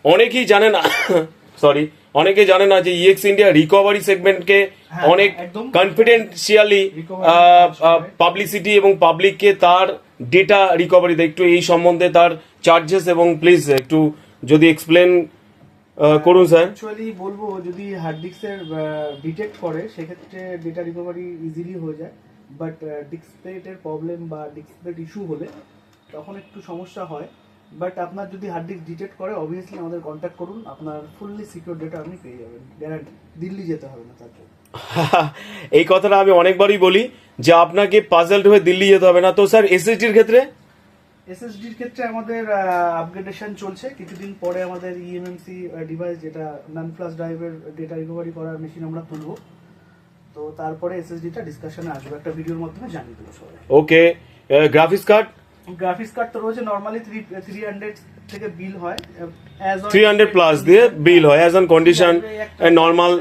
অনেকেই জানে না সরি অনেকে জানে না যে ইএক্স ইন্ডিয়া রিকভারি সেগমেন্টকে অনেক কনফিডেন্সিয়ালি পাবলিসিটি এবং পাবলিককে তার ডেটা রিকভারি দেয়। একটু এই সম্বন্ধে তার চার্জেস এবং প্লিজ একটু যদি এক্সপ্লেন করুন স্যার। অ্যাকচুয়ালি বলবো, যদি হার্ড ডিস্কের ডিটেক্ট করে সেক্ষেত্রে ডেটা রিকভারি ইজিলি হয়ে যায়, বাট ডিসপ্লেটের প্রবলেম বা ডিসপ্লেট ইস্যু হলে তখন একটু সমস্যা হয়। বাট আপনার যদি হার্ড ডিস্ক ডিটেক্ট করে অবভিয়াসলি আমাদের কন্ট্যাক্ট করুন, আপনার ফুললি সিকিউর ডেটা আপনি পেয়ে যাবেন, গ্যারান্টি। দিল্লি যেতে হবে না তার জন্য। এই কথাটা আমি অনেকবারই বলি যে আপনাকে পাজলড হয়ে দিল্লি যেতে হবে না। তো স্যার এসএসডির ক্ষেত্রে? এসএসডির ক্ষেত্রে আমাদের আপগ্রেডেশন চলছে। কিছুদিন পরে আমাদের ইএমএমসি ডিভাইস, যেটা নন ফ্ল্যাশ ড্রাইভের ডেটা রিকভারি করার মেশিন আমরা তুলবো। তো তারপরে এসএসডিটা ডিসকাশনে আসবে, একটা ভিডিওর মাধ্যমে জানিয়ে দেবো সবাই। ওকে, গ্রাফিক্স কার্ড? গ্রাফিক্স কার্ড তো রয়েছে, নর্মালি 300 থেকে বিল হয়, 300 প্লাস দিয়ে বিল হয় অ্যাজ অন কন্ডিশন। নর্মাল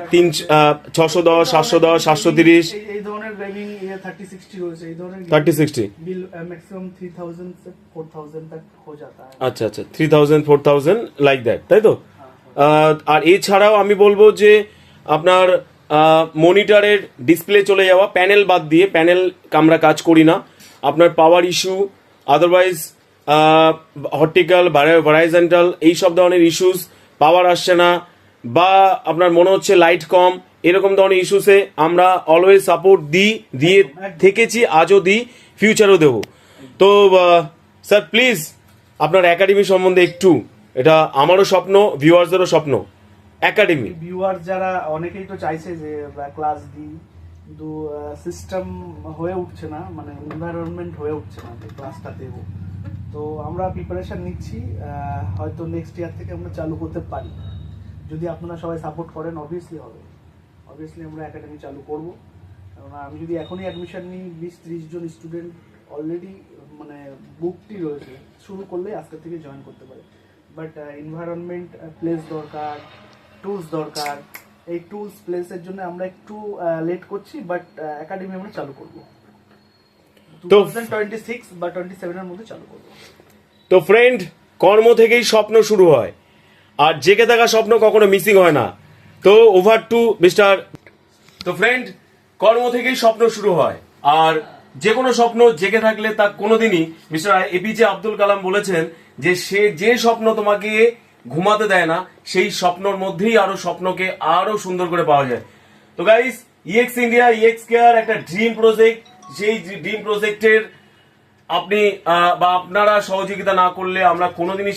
610 710 730 এই ধরনের গেমিং 3060 রয়েছে, এই ধরনের 3060 बिल मैक्सिमम 3000 से 4000 तक हो जाता है। আচ্ছা আচ্ছা, 3000 4000 লাইক দ্যাট, তাই তো? আর এছাড়াও আমি বলবো যে আপনার মনিটরের ডিসপ্লে চলে যাওয়া, প্যানেল বাদ দিয়ে, প্যানেল আমরা কাজ করি না, আপনার পাওয়ার ইস্যু, আদারওয়াইজ হর্টিক্যাল ভ্যারাইজেন্টাল এই সব ধরনের ইস্যুস, পাওয়ার আসছে না বা আপনার মনে হচ্ছে লাইট কম, এরকম ধরনের ইস্যুসে আমরা অলওয়েজ সাপোর্ট দিয়ে থেকেছি, আজও দিই, ফিউচারও দেব। তো স্যার প্লিজ আপনার একাডেমি সম্বন্ধে একটু, এটা আমারও স্বপ্ন, ভিউয়ার্সদেরও স্বপ্ন, একাডেমি। ভিউয়ার্স যারা অনেকেই তো চাইছে যে ক্লাস দিই, কিন্তু সিস্টেম হয়ে উঠছে না, মানে এনভায়রনমেন্ট হয়ে উঠছে না যে ক্লাসটা দেব। তো আমরা প্রিপারেশন নিচ্ছি, হয়তো নেক্সট ইয়ার থেকে আমরা চালু করতে পারি, যদি আপনারা সবাই সাপোর্ট করেন। অবভিয়াসলি হবে, অবভিয়াসলি আমরা একাডেমি চালু করব। কারণ আমি যদি এখনই অ্যাডমিশন নিই, 20-30 জন স্টুডেন্ট অলরেডি মানে বুকটি রয়েছে, শুরু করলে আজকে থেকে জয়েন করতে পারে। বাট এনভায়রনমেন্ট, প্লেস দরকার, টুলস দরকার। এই টুলস প্লেসের জন্য আমরা একটু লেট করছি, বাট একাডেমি আমরা চালু করব 2026 বা 27 এর মধ্যে চালু করব। তো ফ্রেন্ড, কর্ম থেকেই স্বপ্ন শুরু হয়, আর জেগে থাকা স্বপ্ন কখনো মিসিং হয় না। তো ওভার টু মিস্টার। তো ফ্রেন্ড, কর্ম থেকেই স্বপ্ন শুরু হয়, আর যে কোনো স্বপ্ন জেগে থাকলে তা কোনোদিনই, মিস্টার এপিজে আব্দুল কালাম বলেছেন যে সে যে স্বপ্ন তোমাকে ঘুমাতে দেয় না, সেই স্বপ্নর মধ্যেই আরো স্বপ্নকে আরো সুন্দর করে পাওয়া যায়। তো guys, EX India, EX care একটা ড্রিম প্রজেক্ট। সেই ড্রিম প্রজেক্টের আপনি বা আপনারা সহযোগিতা না করলে আমরা কোনোদিনই